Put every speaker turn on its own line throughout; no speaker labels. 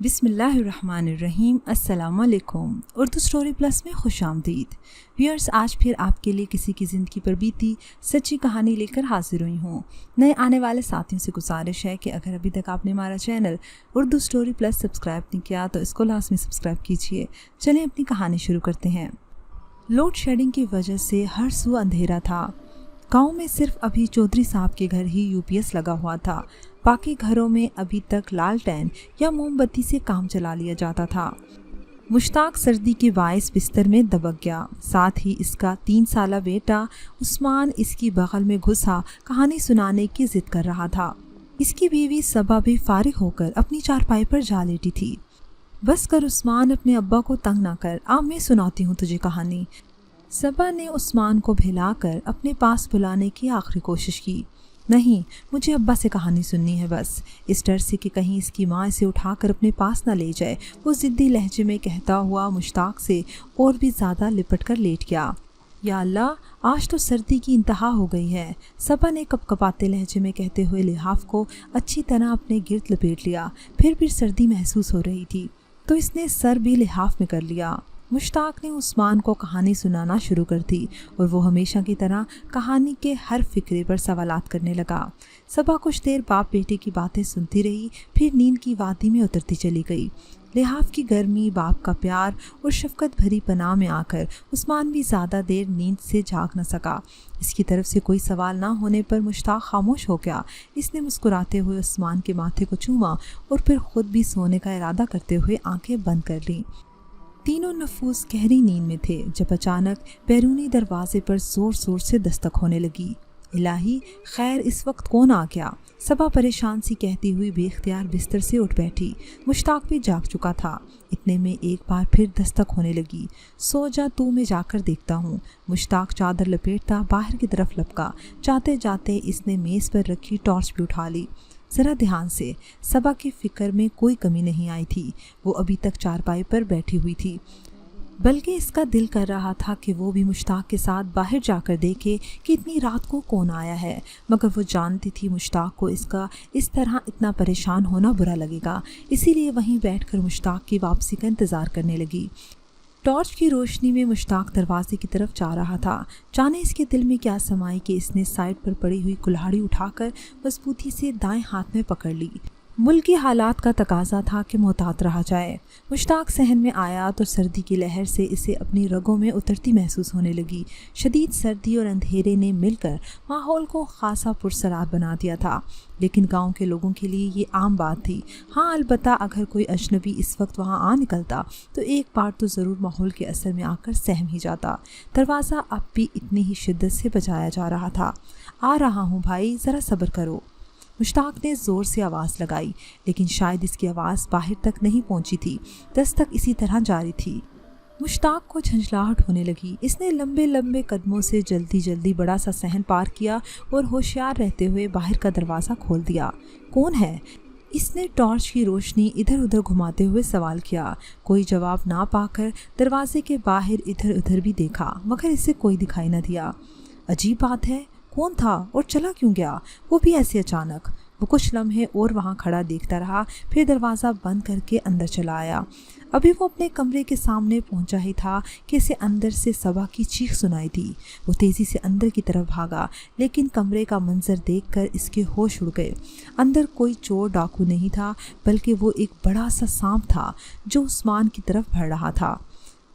बिस्मिल्लाहिर्रहमानिर्रहीम। अस्सलाम वालेकुम। उर्दू स्टोरी प्लस में खुश आमदीद। व्यूअर्स, आज फिर आपके लिए किसी की ज़िंदगी पर बीती सच्ची कहानी लेकर हाजिर हुई हूँ। नए आने वाले साथियों से गुजारिश है कि अगर अभी तक आपने हमारा channel Urdu story plus subscribe नहीं किया तो इसको लाजमी सब्सक्राइब कीजिए। चलें अपनी कहानी शुरू करते हैं। लोड शेडिंग की वजह से हर सू अंधेरा था। गांव में सिर्फ अभी चौधरी साहब के घर ही यूपीएस लगा हुआ था। बाकी घरों में अभी तक लालटेन या मोमबत्ती से काम चला लिया जाता था। मुश्ताक सर्दी के बायस बिस्तर में दबक गया। साथ ही इसका 3 साला बेटा उस्मान इसकी बगल में घुसा कहानी सुनाने की जिद कर रहा था। इसकी बीवी सबा भी फारिग होकर अपनी चारपाई पर जा लेटी थी। बस कर उस्मान, अपने अब्बा को तंग ना कर, अब मैं सुनाती हूँ तुझे कहानी। सबा ने उस्मान को भिलाकर अपने पास बुलाने की आखिरी कोशिश की। नहीं, मुझे अब्बा से कहानी सुननी है बस। इस डर से कि कहीं इसकी माँ इसे उठाकर अपने पास न ले जाए, वो ज़िद्दी लहजे में कहता हुआ मुश्ताक से और भी ज़्यादा लिपट कर लेट गया। या अल्लाह, आज तो सर्दी की इंतहा हो गई है, सबा ने कपकपाते लहजे में कहते हुए लिहाफ को अच्छी तरह अपने गिर्द लपेट लिया। फिर भी सर्दी महसूस हो रही थी तो इसने सर भी लिहाफ में कर लिया। मुश्ताक ने उस्मान को कहानी सुनाना शुरू कर दी और वो हमेशा की तरह कहानी के हर फिक्रे पर सवालात करने लगा। सबा कुछ देर बाप बेटे की बातें सुनती रही, फिर नींद की वादी में उतरती चली गई। लिहाफ की गर्मी, बाप का प्यार और शफकत भरी पनाह में आकर उस्मान भी ज़्यादा देर नींद से जाग न सका। इसकी तरफ से कोई सवाल ना होने पर मुश्ताक खामोश हो गया। इसने मुस्कुराते हुए उस्मान के माथे को चूमा और फिर खुद भी सोने का इरादा करते हुए आंखें बंद कर लीं। तीनों नफूस गहरी नींद में थे जब अचानक बैरूनी दरवाजे पर ज़ोर ज़ोर से दस्तक होने लगी। इलाही, खैर इस वक्त कौन आ गया? सबा परेशान सी कहती हुई बेख्तियार बिस्तर से उठ बैठी। मुश्ताक भी जाग चुका था। इतने में एक बार फिर दस्तक होने लगी। सो जा तू, मैं जाकर देखता हूँ। मुश्ताक चादर लपेटता बाहर की तरफ लपका। जाते जाते इसने मेज़ पर रखी टॉर्च भी उठा ली। ज़रा ध्यान से, सबा की फ़िक्र में कोई कमी नहीं आई थी। वो अभी तक चारपाई पर बैठी हुई थी, बल्कि इसका दिल कर रहा था कि वो भी मुश्ताक के साथ बाहर जाकर देखे कि इतनी रात को कौन आया है। मगर वो जानती थी मुश्ताक को इसका इस तरह इतना परेशान होना बुरा लगेगा, इसीलिए वहीं बैठकर मुश्ताक की वापसी का इंतज़ार करने लगी। टॉर्च की रोशनी में मुश्ताक दरवाजे की तरफ जा रहा था। जाने इसके दिल में क्या समाई कि इसने साइड पर पड़ी हुई कुल्हाड़ी उठाकर मजबूती से दाएं हाथ में पकड़ ली। मुल्क की हालात का तकाजा था कि मोहतात रहा जाए। मुश्ताक सहन में आया तो सर्दी की लहर से इसे अपनी रगों में उतरती महसूस होने लगी। शदीद सर्दी और अंधेरे ने मिलकर माहौल को खासा पुरसरार बना दिया था, लेकिन गांव के लोगों के लिए ये आम बात थी। हाँ, अलबत्ता अगर कोई अजनबी इस वक्त वहाँ आ निकलता तो एक बार तो ज़रूर माहौल के असर में आकर सहम ही जाता। दरवाज़ा अब भी इतनी ही शिद्दत से बजाया जा रहा था। आ रहा हूँ भाई, ज़रा सब्र करो। मुश्ताक ने ज़ोर से आवाज़ लगाई, लेकिन शायद इसकी आवाज़ बाहर तक नहीं पहुंची थी। दस्तक इसी तरह जारी थी। मुश्ताक को झंझलाहट होने लगी। इसने लंबे लंबे कदमों से जल्दी जल्दी बड़ा सा सहन पार किया और होशियार रहते हुए बाहर का दरवाज़ा खोल दिया। कौन है? इसने टॉर्च की रोशनी इधर उधर घुमाते हुए सवाल किया। कोई जवाब ना पाकर दरवाजे के बाहर इधर उधर भी देखा, मगर इसे कोई दिखाई न दिया। अजीब बात है, कौन था और चला क्यों गया, वो भी ऐसे अचानक? वो कुछ लम्हे और वहाँ खड़ा देखता रहा, फिर दरवाज़ा बंद करके अंदर चला आया। अभी वो अपने कमरे के सामने पहुँचा ही था कि इसे अंदर से सबा की चीख सुनाई दी। वो तेज़ी से अंदर की तरफ भागा, लेकिन कमरे का मंजर देखकर इसके होश उड़ गए। अंदर कोई चोर डाकू नहीं था, बल्कि वो एक बड़ा सा सांप था जो उस्मान की तरफ बढ़ रहा था।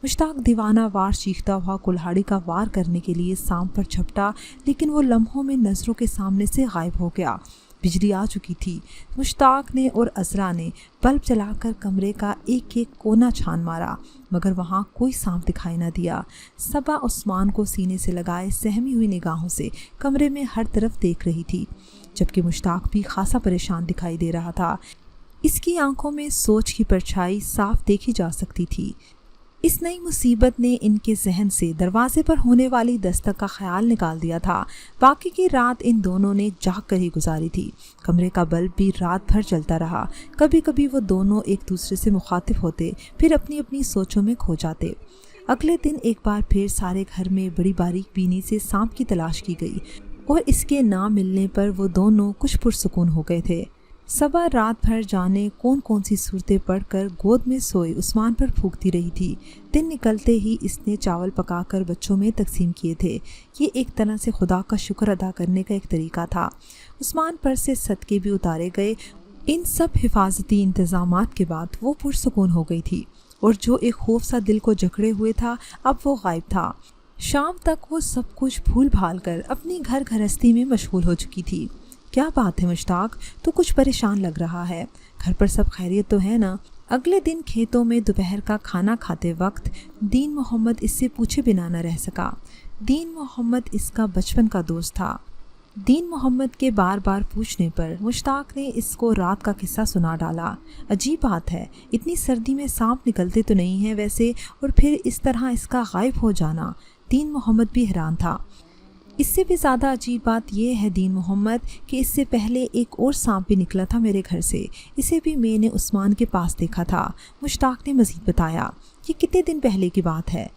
मुश्ताक दीवाना वार चीखता हुआ कुल्हाड़ी का वार करने के लिए सांप पर झपटा, लेकिन वो लम्हों में नज़रों के सामने से गायब हो गया। बिजली आ चुकी थी। मुश्ताक ने और अज़रा ने बल्ब जलाकर कमरे का एक एक कोना छान मारा, मगर वहाँ कोई सांप दिखाई न दिया। सबा उस्मान को सीने से लगाए सहमी हुई निगाहों से कमरे में हर तरफ देख रही थी, जबकि मुश्ताक भी खासा परेशान दिखाई दे रहा था। इसकी आंखों में सोच की परछाई साफ देखी जा सकती थी। इस नई मुसीबत ने इनके जहन से दरवाजे पर होने वाली दस्तक का ख्याल निकाल दिया था। बाकी की रात इन दोनों ने जाग कर ही गुजारी थी। कमरे का बल्ब भी रात भर चलता रहा। कभी कभी वो दोनों एक दूसरे से मुखातिब होते, फिर अपनी अपनी सोचों में खो जाते। अगले दिन एक बार फिर सारे घर में बड़ी बारीक बीनी से सांप की तलाश की गई और इसके ना मिलने पर वो दोनों कुछ पुरसुकून हो गए थे। सबा रात भर जाने कौन कौन सी सूरतें पढ़कर गोद में सोए उस्मान पर फूंकती रही थी। दिन निकलते ही इसने चावल पकाकर बच्चों में तकसीम किए थे। ये एक तरह से खुदा का शुक्र अदा करने का एक तरीका था। उस्मान पर से सदके भी उतारे गए। इन सब हिफाजती इंतज़ामात के बाद वो पुरसुकून हो गई थी, और जो एक खौफ सा दिल को जकड़े हुए था अब वो गायब था। शाम तक वो सब कुछ भूल भाल कर अपनी घर गृहस्थी में मशगूल हो चुकी थी। क्या बात है मुश्ताक, तो कुछ परेशान लग रहा है। घर पर सब खैरियत तो है ना? अगले दिन खेतों में दोपहर का खाना खाते वक्त दीन मोहम्मद इससे पूछे बिना न रह सका। दीन मोहम्मद इसका बचपन का दोस्त था। दीन मोहम्मद के बार बार पूछने पर मुश्ताक ने इसको रात का किस्सा सुना डाला। अजीब बात है, इतनी सर्दी में सांप निकलते तो नहीं है वैसे, और फिर इस तरह इसका गायब हो जाना। दीन मोहम्मद भी हैरान था। इससे भी ज़्यादा अजीब बात यह है दीन मोहम्मद कि इससे पहले एक और सांप भी निकला था मेरे घर से। इसे भी मैंने उस्मान के पास देखा था। मुश्ताक ने मज़ीद बताया। ये कितने दिन पहले की बात है?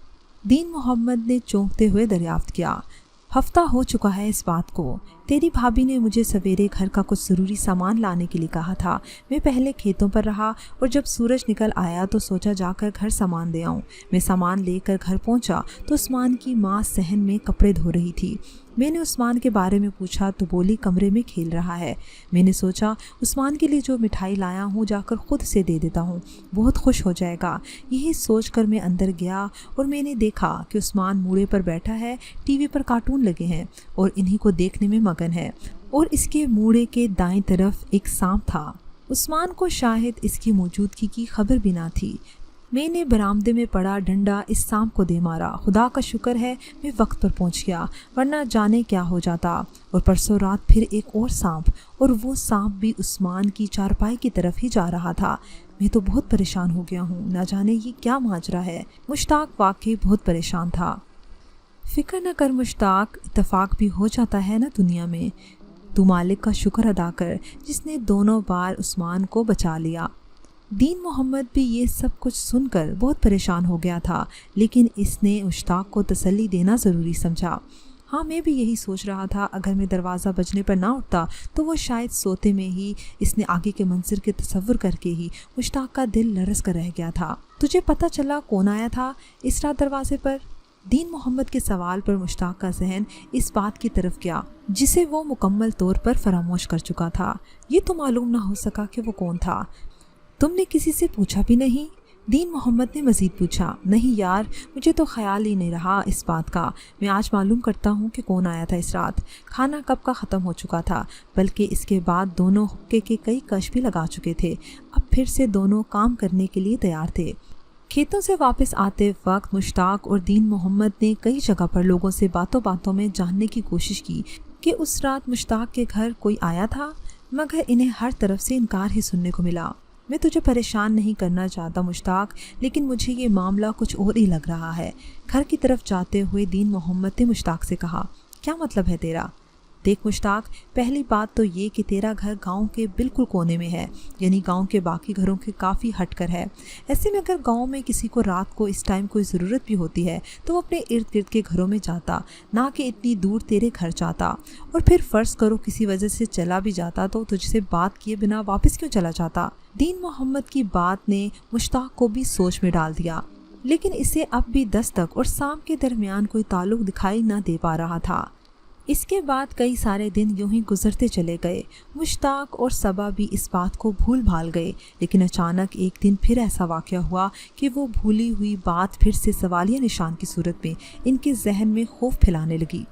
दीन मोहम्मद ने चौंकते हुए दरियाफ्त किया। हफ्ता हो चुका है इस बात को। तेरी भाभी ने मुझे सवेरे घर का कुछ ज़रूरी सामान लाने के लिए कहा था। मैं पहले खेतों पर रहा और जब सूरज निकल आया तो सोचा जाकर घर सामान दे आऊँ। मैं सामान लेकर घर पहुँचा तो उस्मान की माँ सहन में कपड़े धो रही थी। मैंने उस्मान के बारे में पूछा तो बोली कमरे में खेल रहा है। मैंने सोचा उस्मान के लिए जो मिठाई लाया हूँ जाकर ख़ुद से दे देता हूँ, बहुत खुश हो जाएगा। यही सोचकर मैं अंदर गया और मैंने देखा कि उस्मान मूड़े पर बैठा है, टीवी पर कार्टून लगे हैं और इन्हीं को देखने में मगन है, और इसके मूड़े के दाएं तरफ एक सांप था। उस्मान को शायद इसकी मौजूदगी की खबर भी ना थी। मैंने बरामदे में पड़ा डंडा इस सांप को दे मारा। खुदा का शुक्र है मैं वक्त पर पहुंच गया, वरना जाने क्या हो जाता। और परसों रात फिर एक और सांप, और वो सांप भी उस्मान की चारपाई की तरफ ही जा रहा था। मैं तो बहुत परेशान हो गया हूँ, ना जाने ये क्या माजरा है। मुश्ताक वाकई बहुत परेशान था। फिक्र न कर मुश्ताक, इत्तेफाक भी हो जाता है ना दुनिया में। तू मालिक का शुक्र अदा कर जिसने दोनों बार उस्मान को बचा लिया। दीन मोहम्मद भी ये सब कुछ सुनकर बहुत परेशान हो गया था, लेकिन इसने मुश्ताक को तसल्ली देना ज़रूरी समझा। हाँ, मैं भी यही सोच रहा था, अगर मैं दरवाज़ा बजने पर ना उठता तो वो शायद सोते में ही इसने आगे के मंजर के तसव्वुर करके ही मुश्ताक का दिल लरस कर रह गया था। तुझे पता चला कौन आया था इस रात दरवाजे पर? दीन मोहम्मद के सवाल पर मुश्ताक का जहन इस बात की तरफ गया जिसे वो मुकम्मल तौर पर फरामोश कर चुका था। ये तो मालूम ना हो सका कि वो कौन था। तुमने किसी से पूछा भी नहीं? दीन मोहम्मद ने मज़ीद पूछा। नहीं यार, मुझे तो ख्याल ही नहीं रहा इस बात का। मैं आज मालूम करता हूँ कि कौन आया था इस रात। खाना कब का ख़त्म हो चुका था, बल्कि इसके बाद दोनों हुक्के के कई कश भी लगा चुके थे। अब फिर से दोनों काम करने के लिए तैयार थे। खेतों से वापस आते वक्त मुश्ताक और दीन मोहम्मद ने कई जगह पर लोगों से बातों बातों में जानने की कोशिश की कि उस रात मुश्ताक के घर कोई आया था, मगर इन्हें हर तरफ से इनकार ही सुनने को मिला। मैं तुझे परेशान नहीं करना चाहता मुश्ताक, लेकिन मुझे ये मामला कुछ और ही लग रहा है। घर की तरफ जाते हुए दीन मोहम्मद ने मुश्ताक से कहा। क्या मतलब है तेरा? देख मुश्ताक, पहली बात तो ये कि तेरा घर गांव के बिल्कुल कोने में है, यानी गांव के बाकी घरों के काफ़ी हटकर है। ऐसे में अगर गांव में किसी को रात को इस टाइम कोई ज़रूरत भी होती है तो वो अपने इर्द गिर्द के घरों में जाता, ना कि इतनी दूर तेरे घर जाता। और फिर फ़र्ज़ करो किसी वजह से चला भी जाता तो तुझसे बात किए बिना वापस क्यों चला जाता? दीन मोहम्मद की बात ने मुश्ताक को भी सोच में डाल दिया, लेकिन इसे अब भी दस्तक और सांप के दरमियान कोई ताल्लुक दिखाई न दे पा रहा था। इसके बाद कई सारे दिन यूं ही गुजरते चले गए। मुश्ताक और सबा भी इस बात को भूल भाल गए, लेकिन अचानक एक दिन फिर ऐसा वाक़या हुआ कि वो भूली हुई बात फिर से सवालिया निशान की सूरत में इनके जहन में खौफ फैलाने लगी।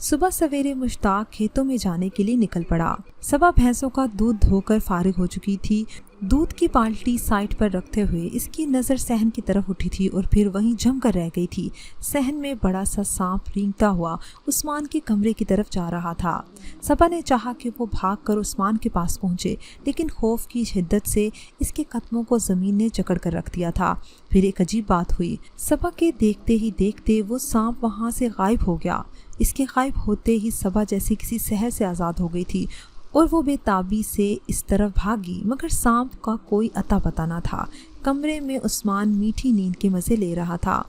सुबह सवेरे मुश्ताक खेतों में जाने के लिए निकल पड़ा। सबा भैंसों का दूध धोकर फारिग हो चुकी थी। दूध की बाल्टी साइड पर रखते हुए इसकी नज़र सहन की तरफ उठी थी और फिर वहीं जम कर रह गई थी। सहन में बड़ा सा सांप रेंगता हुआ उस्मान के कमरे की तरफ जा रहा था। सबा ने चाहा कि वो भागकर उस्मान के पास पहुंचे, लेकिन खौफ की शिद्दत से इसके कदमों को ज़मीन ने जकड़ कर रख दिया था। फिर एक अजीब बात हुई। सबा के देखते ही देखते वो सांप वहाँ से गायब हो गया। इसके गायब होते ही सबा जैसे किसी शहर से आज़ाद हो गई थी और वो बेताबी से इस तरफ भागी, मगर सांप का कोई अता पता न था। कमरे में उस्मान मीठी नींद के मज़े ले रहा था।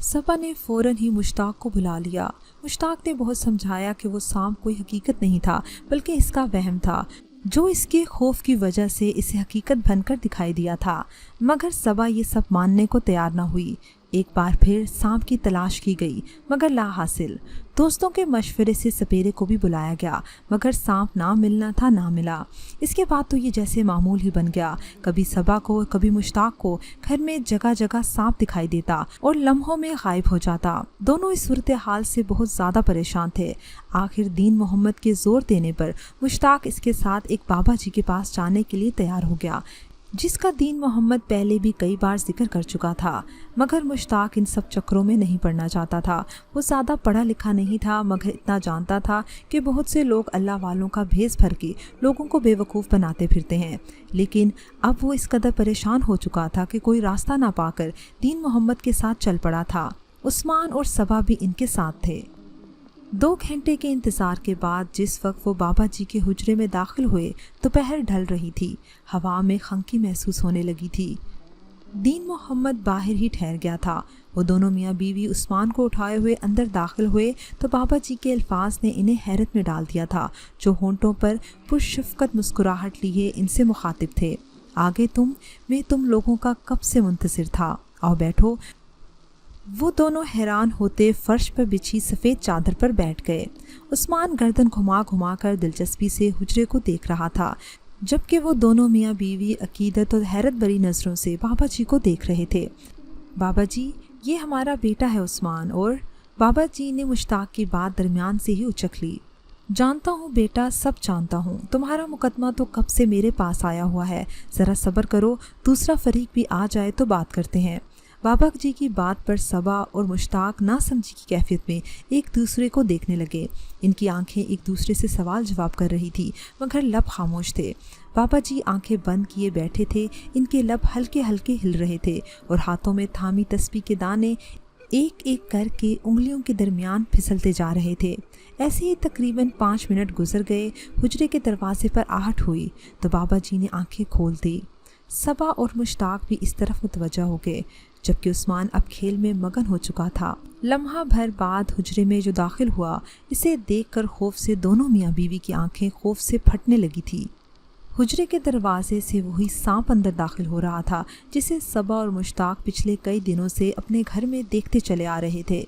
सबा ने फ़ौरन ही मुश्ताक को बुला लिया। मुश्ताक ने बहुत समझाया कि वो सांप कोई हकीकत नहीं था, बल्कि इसका वहम था। जो इसके खौफ की वजह से इसे हकीकत बनकर दिखाई दिया था। मगर सबा ये सब मानने को तैयार न हुई। एक बार फिर सांप की तलाश की गई मगर ला हासिल। दोस्तों के मशवरे से सपेरे को भी बुलाया गया मगर सांप ना मिलना था ना मिला। इसके बाद तो ये जैसे मामूल ही बन गया। कभी सबा को कभी मुश्ताक को घर में जगह जगह सांप दिखाई देता और लम्हों में गायब हो जाता। दोनों इस सूरत हाल से बहुत ज़्यादा परेशान थे। आखिर दीन मोहम्मद के जोर देने पर मुश्ताक इसके साथ एक बाबा जी के पास जाने के लिए तैयार हो गया, जिसका दीन मोहम्मद पहले भी कई बार जिक्र कर चुका था। मगर मुश्ताक इन सब चक्रों में नहीं पड़ना चाहता था। वो ज़्यादा पढ़ा लिखा नहीं था मगर इतना जानता था कि बहुत से लोग अल्लाह वालों का भेस भर के लोगों को बेवकूफ़ बनाते फिरते हैं। लेकिन अब वो इस कदर परेशान हो चुका था कि कोई रास्ता ना पाकर दीन मोहम्मद के साथ चल पड़ा था। उस्मान और सबा भी इनके साथ थे। 2 घंटे के इंतज़ार के बाद जिस वक्त वो बाबा जी के हुजरे में दाखिल हुए दोपहर ढल रही थी। हवा में खंकी महसूस होने लगी थी। दीन मोहम्मद बाहर ही ठहर गया था। वो दोनों मियाँ बीवी उस्मान को उठाए हुए अंदर दाखिल हुए तो बाबा जी के अल्फाज ने इन्हें हैरत में डाल दिया था, जो होंठों पर पुरशफ़क़त मुस्कुराहट लिए इनसे मुखातिब थे। आगे मैं तुम लोगों का कब से मुंतज़िर था, आओ बैठो। वो दोनों हैरान होते फर्श पर बिछी सफ़ेद चादर पर बैठ गए। उस्मान गर्दन घुमा घुमा कर दिलचस्पी से हुजरे को देख रहा था, जबकि वो दोनों मियाँ बीवी अकीदत और हैरत भरी नज़रों से बाबा जी को देख रहे थे। बाबा जी, ये हमारा बेटा है उस्मान। और बाबा जी ने मुश्ताक की बात दरमियान से ही उचक ली। जानता हूँ बेटा, सब जानता हूँ। तुम्हारा मुकदमा तो कब से मेरे पास आया हुआ है। ज़रा सब्र करो, दूसरा फरीक भी आ जाए तो बात करते हैं। बाबा जी की बात पर सबा और मुश्ताक नासमझी की कैफियत में एक दूसरे को देखने लगे। इनकी आंखें एक दूसरे से सवाल जवाब कर रही थी मगर लब खामोश थे। बाबा जी आंखें बंद किए बैठे थे। इनके लब हल्के हल्के हिल रहे थे और हाथों में थामी तस्बीह के दाने एक एक करके उंगलियों के दरमियान फिसलते जा रहे थे। ऐसे ही तकरीबन 5 मिनट गुजर गए। हुजरे के दरवाजे पर आहट हुई तो बाबा जी ने आंखें खोल दी। सबा और मुश्ताक भी इस तरफ मुतवज्जा हो गए, जबकि उस्मान अब खेल में मगन हो चुका था। लम्हा भर बाद हुजरे में जो दाखिल हुआ, इसे देखकर खौफ से दोनों मियाँ बीवी की आंखें खौफ से फटने लगी थी। हुजरे के दरवाजे से वही सांप अंदर दाखिल हो रहा था, जिसे सबा और मुश्ताक पिछले कई दिनों से अपने घर में देखते चले आ रहे थे।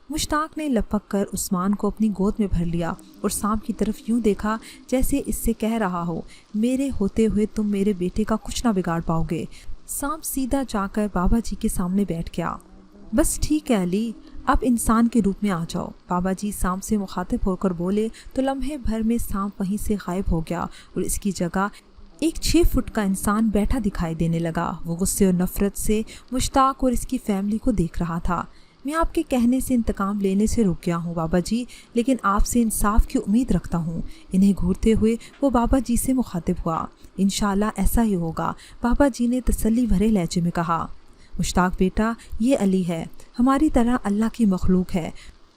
मुश्ताक ने लपक कर उस्मान को अपनी गोद में भर लिया और सांप की तरफ यूं देखा जैसे इससे कह रहा हो, मेरे होते हुए तुम मेरे बेटे का कुछ ना बिगाड़ पाओगे। सांप सीधा जाकर बाबा जी के सामने बैठ गया। बस ठीक है अली, अब इंसान के रूप में आ जाओ। बाबा जी सांप से मुखातिब होकर बोले तो लम्हे भर में सांप वहीं से गायब हो गया और इसकी जगह एक 6 फुट का इंसान बैठा दिखाई देने लगा। वो गुस्से और नफरत से मुश्ताक और इसकी फैमिली को देख रहा था। मैं आपके कहने से इंतकाम लेने से रुक गया हूँ बाबा जी, लेकिन आपसे इंसाफ की उम्मीद रखता हूँ। इन्हें घूरते हुए वो बाबा जी से मुखातिब हुआ। इंशाल्लाह ऐसा ही होगा, बाबा जी ने तसल्ली भरे लहजे में कहा। मुश्ताक बेटा, ये अली है, हमारी तरह अल्लाह की मखलूक है,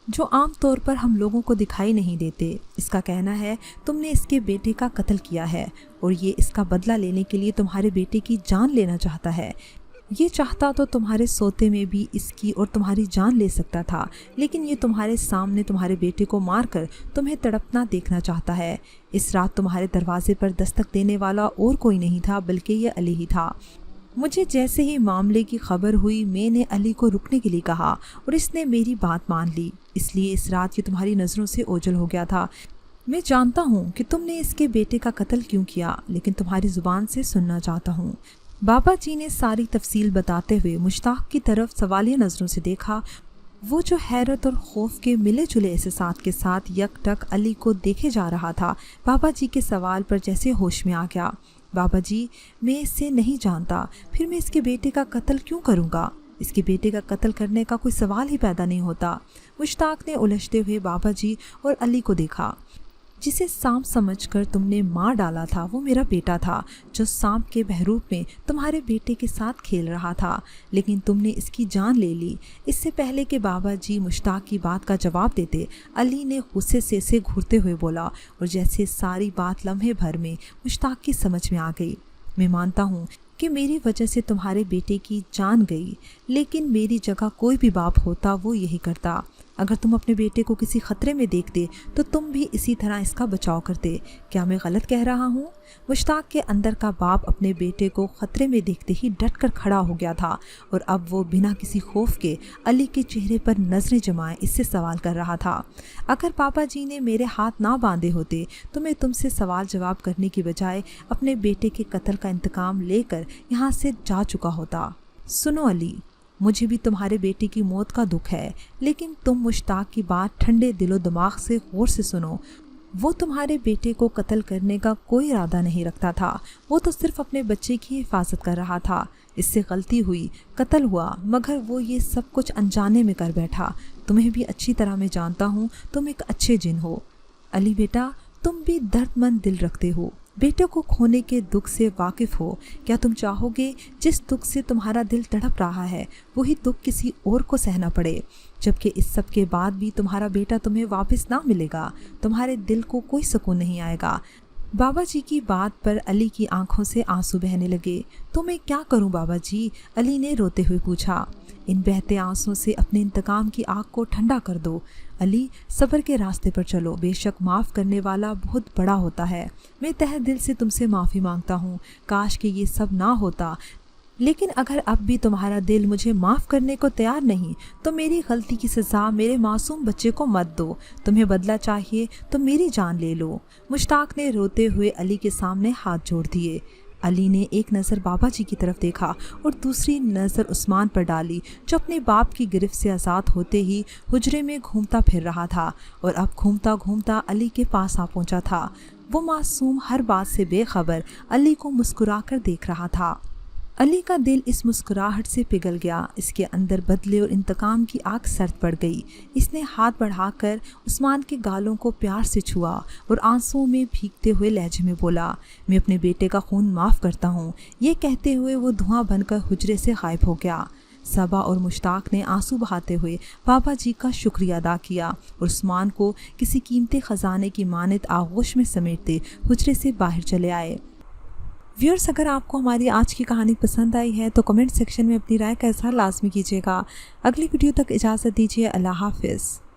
जो आम तौर पर हम लोगों को दिखाई नहीं देते। इसका कहना है तुमने इसके बेटे का कत्ल किया है और ये इसका बदला लेने के लिए तुम्हारे बेटे की जान लेना चाहता है। ये चाहता तो तुम्हारे सोते में भी इसकी और तुम्हारी जान ले सकता था, लेकिन ये तुम्हारे सामने तुम्हारे बेटे को मारकर तुम्हें तड़पना देखना चाहता है। इस रात तुम्हारे दरवाजे पर दस्तक देने वाला और कोई नहीं था बल्कि ये अली ही था। मुझे जैसे ही मामले की खबर हुई, मैंने अली को रुकने के लिए कहा और इसने मेरी बात मान ली। इसलिए इस रात ये तुम्हारी नज़रों से ओझल हो गया था। मैं जानता हूँ कि तुमने इसके बेटे का कत्ल क्यों किया, लेकिन तुम्हारी ज़ुबान से सुनना चाहता हूँ। बाबा जी ने सारी तफसील बताते हुए मुश्ताक की तरफ सवालिया नज़रों से देखा। वो जो हैरत और खौफ के मिले जुले एहसास के साथ यकटक अली को देखे जा रहा था, बाबा जी के सवाल पर जैसे होश में आ गया। बाबा जी, मैं इससे नहीं जानता, फिर मैं इसके बेटे का कत्ल क्यों करूँगा? इसके बेटे का कत्ल करने का कोई सवाल ही पैदा नहीं होता। मुश्ताक ने उलझते हुए बाबा जी और अली को देखा। जिसे सांप समझकर तुमने मार डाला था वो मेरा बेटा था, जो सांप के बहरूप में तुम्हारे बेटे के साथ खेल रहा था, लेकिन तुमने इसकी जान ले ली। इससे पहले कि बाबा जी मुश्ताक की बात का जवाब देते, अली ने गुस्से से घूरते हुए बोला और जैसे सारी बात लम्हे भर में मुश्ताक की समझ में आ गई। मैं मानता हूँ कि मेरी वजह से तुम्हारे बेटे की जान गई, लेकिन मेरी जगह कोई भी बाप होता वो यही करता। अगर तुम अपने बेटे को किसी खतरे में देखते तो तुम भी इसी तरह इसका बचाव करते। क्या मैं गलत कह रहा हूँ? मुश्ताक के अंदर का बाप अपने बेटे को खतरे में देखते ही डट कर खड़ा हो गया था और अब वो बिना किसी खौफ के अली के चेहरे पर नजरें जमाए इससे सवाल कर रहा था। अगर पापा जी ने मेरे हाथ ना बांधे होते तो मैं तुमसे सवाल जवाब करने की बजाय अपने बेटे के कत्ल का इंतकाम लेकर यहाँ से जा चुका होता। सुनो अली, मुझे भी तुम्हारे बेटे की मौत का दुख है, लेकिन तुम मुश्ताक की बात ठंडे दिलो दिमाग से गौर से सुनो। वो तुम्हारे बेटे को कत्ल करने का कोई इरादा नहीं रखता था, वो तो सिर्फ अपने बच्चे की हिफाजत कर रहा था। इससे गलती हुई, कत्ल हुआ, मगर वो ये सब कुछ अनजाने में कर बैठा। तुम्हें भी अच्छी तरह मैं जानता हूँ, तुम एक अच्छे जिन हो। अली बेटा, तुम भी दर्दमंद दिल रखते हो, बेटे को खोने के दुख से वाकिफ़ हो। क्या तुम चाहोगे जिस दुख से तुम्हारा दिल तड़प रहा है वही दुख किसी और को सहना पड़े, जबकि इस सब के बाद भी तुम्हारा बेटा तुम्हें वापस ना मिलेगा? तुम्हारे दिल को कोई सुकून नहीं आएगा। बाबा जी की बात पर अली की आंखों से आंसू बहने लगे। तो मैं क्या करूं बाबा जी? अली ने रोते हुए पूछा। इन बहते आंसुओं से अपने इंतकाम की आग को ठंडा कर दो। अली, सब्र के रास्ते पर चलो, बेशक माफ़ करने वाला बहुत बड़ा होता है। मैं तहे दिल से तुमसे माफ़ी मांगता हूँ, काश कि ये सब ना होता। लेकिन अगर अब भी तुम्हारा दिल मुझे माफ़ करने को तैयार नहीं तो मेरी गलती की सज़ा मेरे मासूम बच्चे को मत दो। तुम्हें बदला चाहिए तो मेरी जान ले लो। मुश्ताक ने रोते हुए अली के सामने हाथ जोड़ दिए। अली ने एक नज़र बाबा जी की तरफ देखा और दूसरी नज़र उस्मान पर डाली, जो अपने बाप की गिरफ्त से आज़ाद होते ही हुजरे में घूमता फिर रहा था और अब घूमता घूमता अली के पास आ पहुंचा था। वो मासूम हर बात से बेखबर अली को मुस्कुराकर देख रहा था। अली का दिल इस मुस्कुराहट से पिघल गया। इसके अंदर बदले और इंतकाम की आग सर्द पड़ गई। इसने हाथ बढ़ाकर उस्मान के गालों को प्यार से छुआ और आंसुओं में भीगते हुए लहजे में बोला, मैं अपने बेटे का खून माफ़ करता हूँ। ये कहते हुए वो धुआं बनकर हुजरे से गायब हो गया। सबा और मुश्ताक ने आंसू बहाते हुए बाबा जी का शुक्रिया अदा किया और उस्मान को किसी कीमती ख़जाने की मानद आगोश में समेटते हुजरे से बाहर चले आए। व्यूअर्स, अगर आपको हमारी आज की कहानी पसंद आई है तो कमेंट सेक्शन में अपनी राय का इज़हार लाजमी कीजिएगा। अगली वीडियो तक इजाज़त दीजिए। अल्लाह हाफ़िज़।